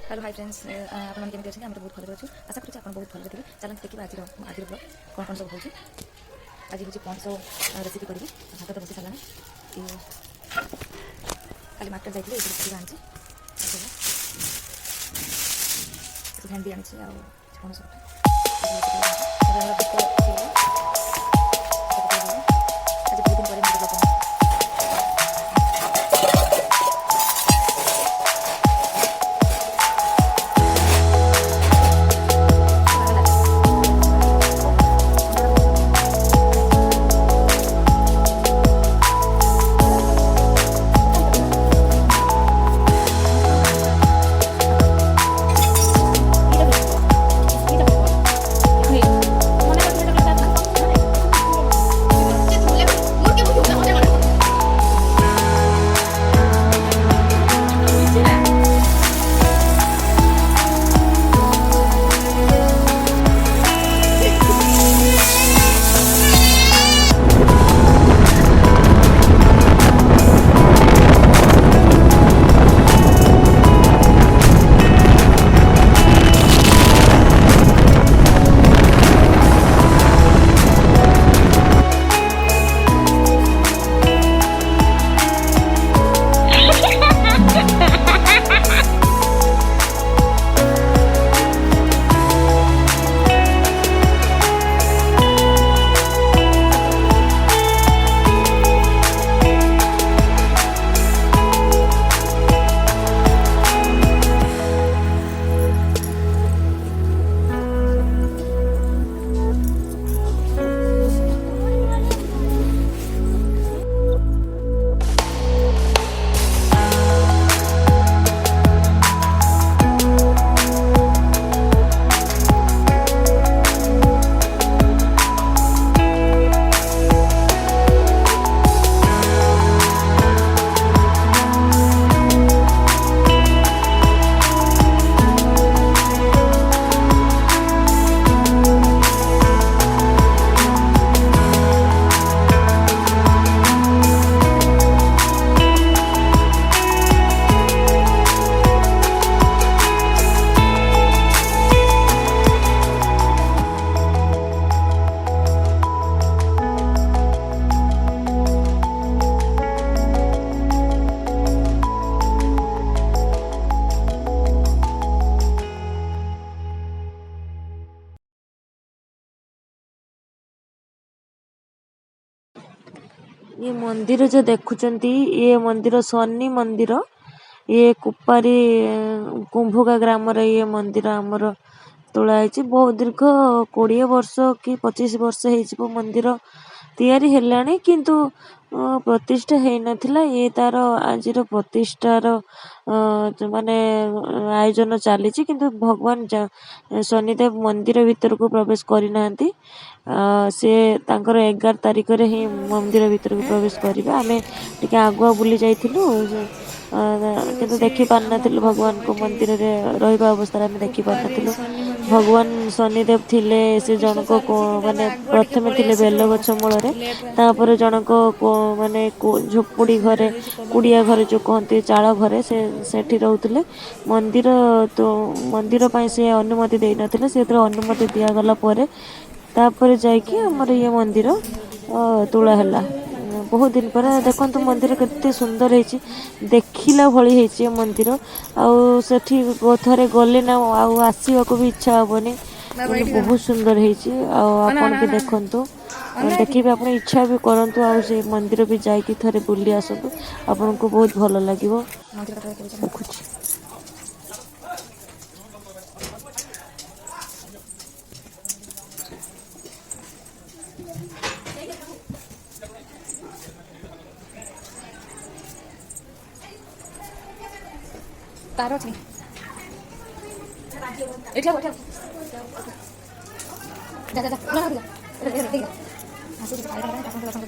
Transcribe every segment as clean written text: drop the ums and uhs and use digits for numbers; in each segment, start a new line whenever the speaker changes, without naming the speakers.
Hello hi friends आपन केମିତି ଅଛନ୍ତି? ଆମେ ବହୁତ ଭଲରେ ଅଛୁ। ଆଶା କରୁଛୁ ଆପଣ ବହୁତ ଭଲରେ ଥିବେ। ଚାଲନ୍ତୁ ଦେଖିବା ଆଜିର ବ୍ଲଗ୍ କ'ଣ କ'ଣ ସବୁ ହେଉଛି। ଆଜି ହେଉଛି ପଣସ ରେସିପି କରିବି। ଭାତ ତ ବସି ସାରିଲାଣି। କାଲି ମାର୍କେଟ ଯାଇଥିଲି ଏଇଠି ପରିବା ଆଣିଛି। ଭେଣ୍ଡି ଆଣିଛି ଆଉ ପଣସ ଆଜି ବହୁତ ଦିନ ପରେ
ये मंदिर जो देखुचंती ये मंदिर शनि मंदिर ये कुपारी कुंभका ग्राम ये मंदिर आमर तोड़ाई बहुत दीर्घ 20 वर्ष कि 25 वर्ष हो मंदिर तैयारी हेलानी किंतु प्रतिष्ठा है नथिला ये तार आज प्रतिष्ठार माने आयोजन चली किंतु भगवान शनिदेव मंदिर भीतर को प्रवेश करना से 11 तारिख रे ही मंदिर भीतर को प्रवेश करेंगे आमे टिके आगुआ बुली जाइथिलु किंतु देखि पार नथिलु भगवान को मंदिर रे रहिबा अवस्था आमे देखि पार नथिलु भगवान शनिदेव थिले से जनक माने प्रथमे थिले बेल गछ मूल रे तापर जनक माने झोपड़ी घरे कुड़िया घरे जो कहते चाल घरे से सेठी रहउथिले मंदिर तो मंदिर पई से अनुमति देइ नथिले से अनुमति दिया गला परे तापर जाइए आमर ये मंदिर तुला है बहुत दिन पर देखो मंदिर केते सुंदर है देखिला भली है मंदिर आउ सेठी थे गले ना आसवा को भी इच्छा हेनी बहुत सुंदर है आपन भी देखु देखिए आप इच्छा भी करंतु आ से मंदिर भी जाकि थे बुली आसतु आपन को बहुत भल लगे देखुची
तार अच्छी एठला बैठा जा जा जा ना ना ठीक है आसे खाई रहा है अपन को पसंद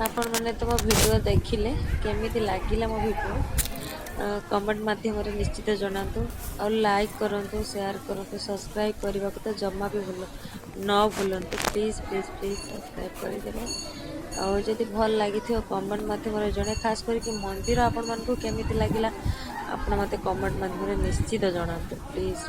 ଆପଣମାନେ ତ ମୋ ଭିଡ଼ିଓ ଦେଖିଲେ, କେମିତି ଲାଗିଲା ମୋ ଭିଡ଼ିଓ କମେଣ୍ଟ ମାଧ୍ୟମରେ ନିଶ୍ଚିତ ଜଣାନ୍ତୁ। ଆଉ ଲାଇକ୍ କରନ୍ତୁ, ସେୟାର କରନ୍ତୁ, ସବସ୍କ୍ରାଇବ୍ କରିବାକୁ ତ ଜମା ବି ନ ଭୁଲନ୍ତୁ। ପ୍ଲିଜ୍ ପ୍ଲିଜ୍ ପ୍ଲିଜ୍ ସବସ୍କ୍ରାଇବ୍ କରିଦେବେ। ଆଉ ଯଦି ଭଲ ଲାଗିଥିବ କମେଣ୍ଟ ମାଧ୍ୟମରେ ଜଣେ, ଖାସ୍ କରିକି ମନ୍ଦିର ଆପଣମାନଙ୍କୁ କେମିତି ଲାଗିଲା ଆପଣ ମୋତେ କମେଣ୍ଟ ମାଧ୍ୟମରେ ନିଶ୍ଚିତ ଜଣାନ୍ତୁ ପ୍ଲିଜ୍।